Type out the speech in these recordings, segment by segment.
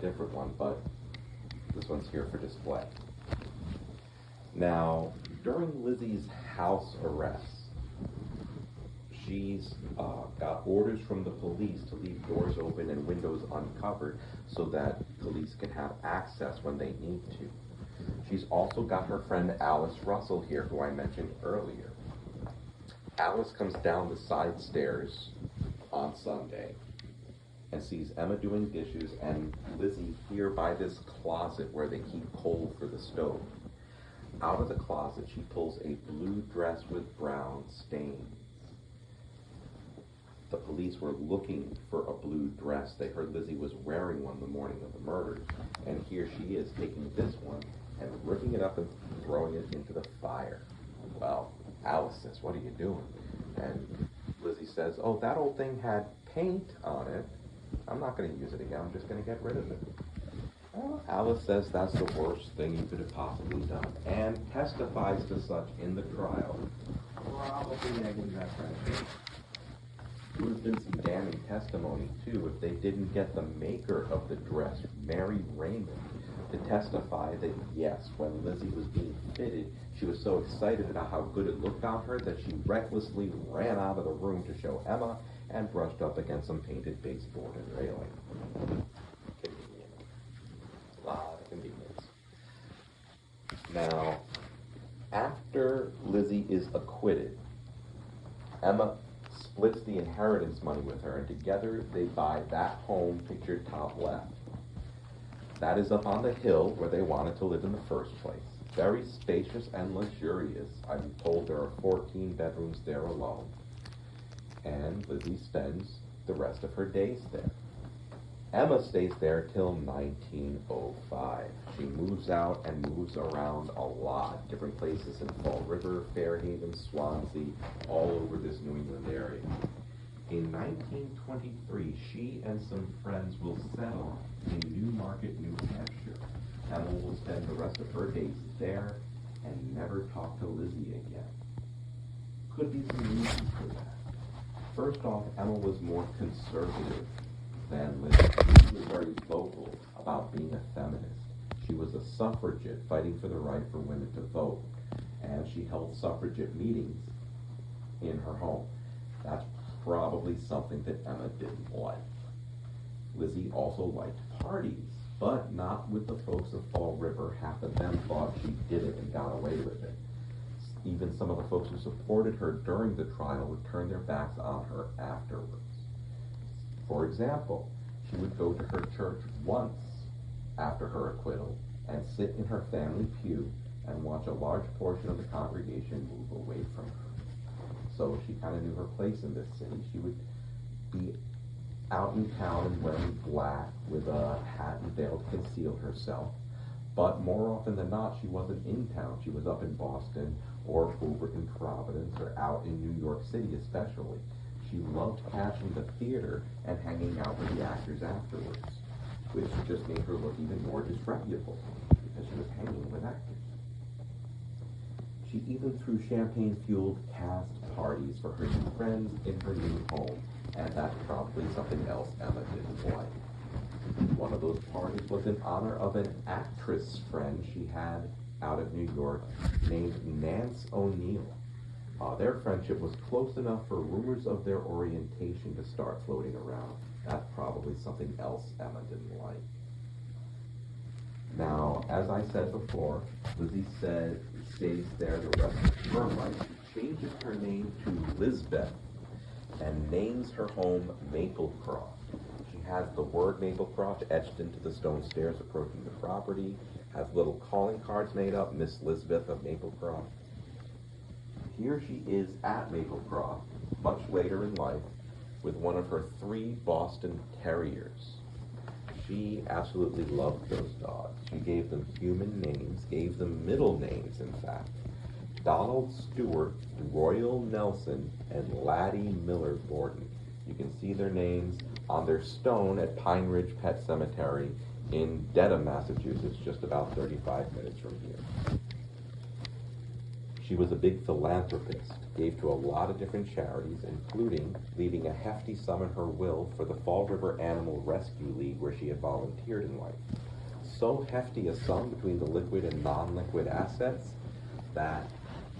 different one, but this one's here for display. Now, during Lizzie's house arrest, she's got orders from the police to leave doors open and windows uncovered so that police can have access when they need to. She's also got her friend Alice Russell here, who I mentioned earlier. Alice comes down the side stairs on Sunday and sees Emma doing dishes and Lizzie here by this closet where they keep coal for the stove. Out of the closet, she pulls a blue dress with brown stains. The police were looking for a blue dress. They heard Lizzie was wearing one the morning of the murders, and here she is taking this one and ripping it up and throwing it into the fire. Well, Alice says, "What are you doing?" And Lizzie says, "Oh, that old thing had paint on it. I'm not going to use it again. I'm just going to get rid of it." Well, Alice says that's the worst thing you could have possibly done, and testifies to such in the trial, probably negating that friendship. There would have been some damning testimony, too, if they didn't get the maker of the dress, Mary Raymond, to testify that, yes, when Lizzie was being fitted, she was so excited about how good it looked on her that she recklessly ran out of the room to show Emma and brushed up against some painted baseboard and railing. Convenient. A lot of convenience. Now, after Lizzie is acquitted, Emma splits the inheritance money with her, and together they buy that home pictured top left. That is up on the hill where they wanted to live in the first place. Very spacious and luxurious. I'm told there are 14 bedrooms there alone. And Lizzie spends the rest of her days there. Emma stays there till 1905. She moves out and moves around a lot, different places in Fall River, Fairhaven, Swansea, all over this New England area. In 1923, she and some friends will settle in Newmarket, New Hampshire. Emma will spend the rest of her days there and never talk to Lizzie again. Could be some reasons for that. First off, Emma was more conservative than Lizzie. She was very vocal about being a feminist. She was a suffragette fighting for the right for women to vote, and she held suffragette meetings in her home. That's probably something that Emma didn't like. Lizzie also liked parties, but not with the folks of Fall River. Half of them thought she did it and got away with it. Even some of the folks who supported her during the trial would turn their backs on her afterwards. For example, she would go to her church once after her acquittal and sit in her family pew and watch a large portion of the congregation move away from her. So she kind of knew her place in this city. She would be out in town and wearing black with a hat and veil to conceal herself. But more often than not, she wasn't in town. She was up in Boston or over in Providence or out in New York City especially. She loved catching the theater and hanging out with the actors afterwards, which just made her look even more disreputable because she was hanging with actors. She even threw champagne-fueled cast parties for her new friends in her new home, and that's probably something else Emma didn't like. One of those parties was in honor of an actress friend she had out of New York named Nance O'Neill. Their friendship was close enough for rumors of their orientation to start floating around. That's probably something else Emma didn't like. Now, as I said before, Lizzie stays there the rest of her life. She changes her name to Lizbeth and names her home Maplecroft. She has the word Maplecroft etched into the stone stairs approaching the property, has little calling cards made up, Miss Lizbeth of Maplecroft. Here she is at Maplecroft, much later in life, with one of her 3 Boston Terriers. She absolutely loved those dogs. She gave them human names, gave them middle names, in fact. Donald Stewart, Royal Nelson, and Laddie Miller Gordon. You can see their names on their stone at Pine Ridge Pet Cemetery in Dedham, Massachusetts, just about 35 minutes from here. She was a big philanthropist, gave to a lot of different charities, including leaving a hefty sum in her will for the Fall River Animal Rescue League where she had volunteered in life. So hefty a sum between the liquid and non-liquid assets that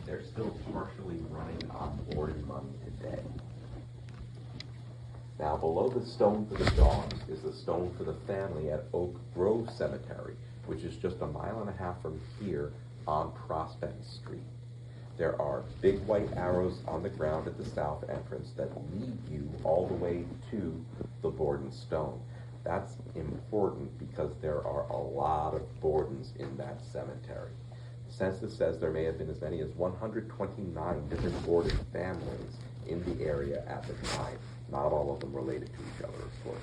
they're still partially running on boarded money today. Now, below the stone for the dogs is the stone for the family at Oak Grove Cemetery, which is just 1.5 miles from here on Prospect Street. There are big white arrows on the ground at the south entrance that lead you all the way to the Borden stone. That's important because there are a lot of Bordens in that cemetery. The census says there may have been as many as 129 different Borden families in the area at the time. Not all of them related to each other, of course.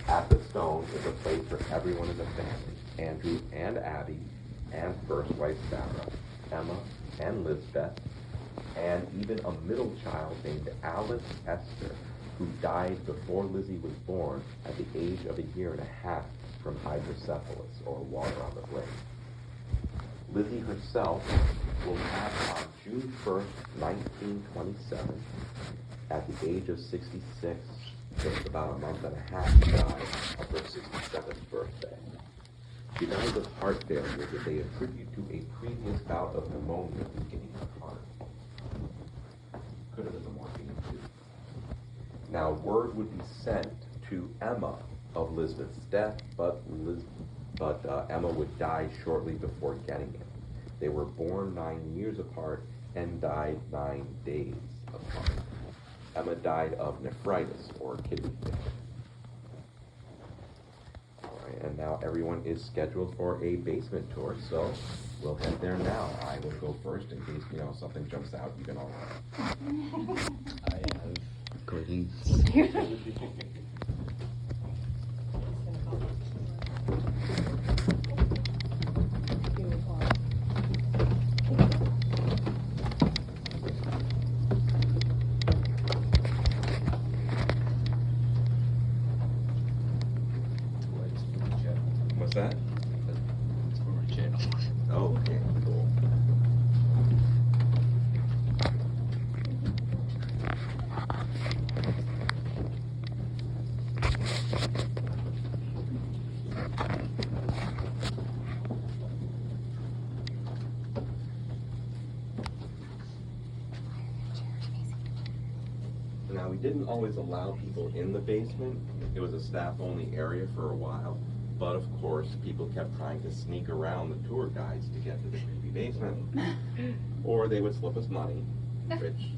At the stone is a place for everyone in the family, Andrew and Abby, and first wife Sarah, Emma and Lisbeth, and even a middle child named Alice Esther, who died before Lizzie was born at the age of 1.5 years from hydrocephalus, or water on the brain. Lizzie herself will pass on June 1st, 1927, at the age of 66, just about 1.5 months shy of her 67th birthday. She died of heart failure that they attribute to a previous bout of pneumonia weakening her heart. Could have been the morphine too. Now, word would be sent to Emma of Lisbeth's death, but Emma would die shortly before getting it. They were born 9 years apart and died 9 days apart. Emma died of nephritis, or kidney failure. All right, and now everyone is scheduled for a basement tour, so we'll head there now. I will go first in case, something jumps out. You can all run. I have greetings. What's that? It's for my channel. Oh, okay, cool. Now, we didn't always allow people in the basement. It was a staff-only area for a while. But of course, people kept trying to sneak around the tour guides to get to the creepy basement. Or they would slip us money, which,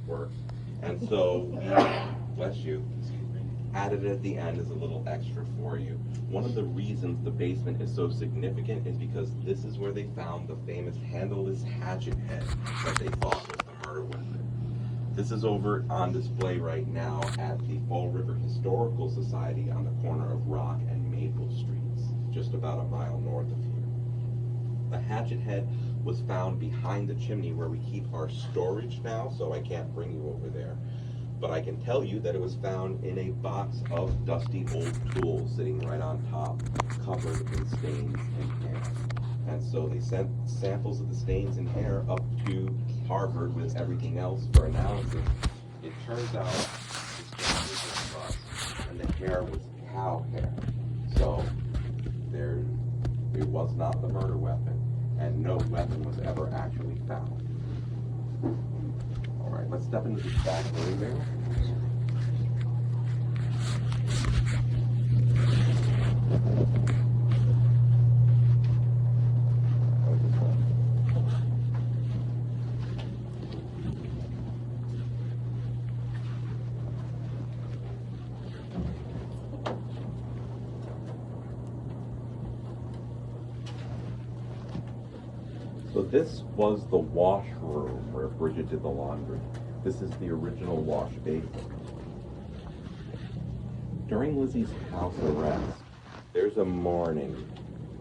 works. And so we, bless you, added it at the end as a little extra for you. One of the reasons the basement is so significant is because this is where they found the famous handleless hatchet head that they thought was the murder weapon. This is over on display right now at the Fall River Historical Society on the corner of Rock and Maple Streets, just about 1 mile north of here. The hatchet head was found behind the chimney where we keep our storage now, so I can't bring you over there. But I can tell you that it was found in a box of dusty old tools sitting right on top, covered in stains and hair. And so they sent samples of the stains and hair up to Harvard with everything else for analysis. It turns out the stains was rust and the hair was cow hair. So it was not the murder weapon, and no weapon was ever actually found. All right, let's step into this back room there. So this was the washroom where Bridget did the laundry. This is the original wash basin. During Lizzie's house arrest, there's a morning,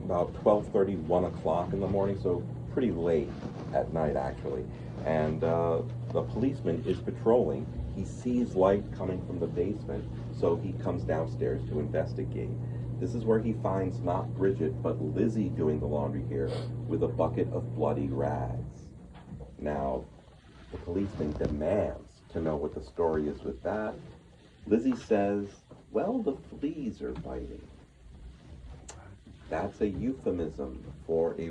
about 12:30, 1 o'clock in the morning, so pretty late at night actually. And the policeman is patrolling. He sees light coming from the basement, so he comes downstairs to investigate. This is where he finds not Bridget, but Lizzie doing the laundry here with a bucket of bloody rags. Now, the policeman demands to know what the story is with that. Lizzie says, well, the fleas are biting. That's a euphemism for a